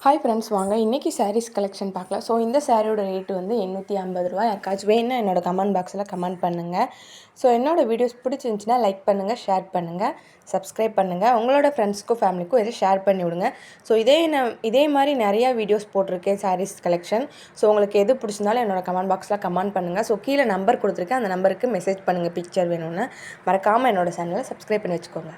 Hi friends, வாங்க இன்றைக்கி saris collection பார்க்கலாம். ஸோ இந்த சாரியோட ரேட்டு வந்து ரூ. 850. யாருக்காச்சும் வேணும்னா என்னோட கமெண்ட் பாக்ஸில் கமெண்ட் பண்ணுங்கள். ஸோ என்னோடய வீடியோஸ் பிடிச்சிருந்துச்சின்னா லைக் பண்ணுங்கள், ஷேர் பண்ணுங்கள், சப்ஸ்கிரைப் பண்ணுங்கள். உங்களோட ஃப்ரெண்ட்ஸ்க்கும் ஃபேமிலிக்கும் இதை ஷேர் பண்ணி விடுங்க. ஸோ இதே மாதிரி நிறையா வீடியோஸ் போட்டிருக்கேன் சாரீஸ் கலெக்ஷன். ஸோ உங்களுக்கு எது பிடிச்சிருந்தாலும் என்னோட கமெண்ட் பாக்ஸில் கமெண்ட் பண்ணுங்கள். ஸோ கீழே நம்பர் கொடுத்துருக்கேன், அந்த நம்பருக்கு மெசேஜ் பண்ணுங்கள் பிக்சர் வேணும்னு. மறக்காமல் என்னோட சேனலை சப்ஸ்கிரைப் பண்ணி வச்சுக்கோங்க.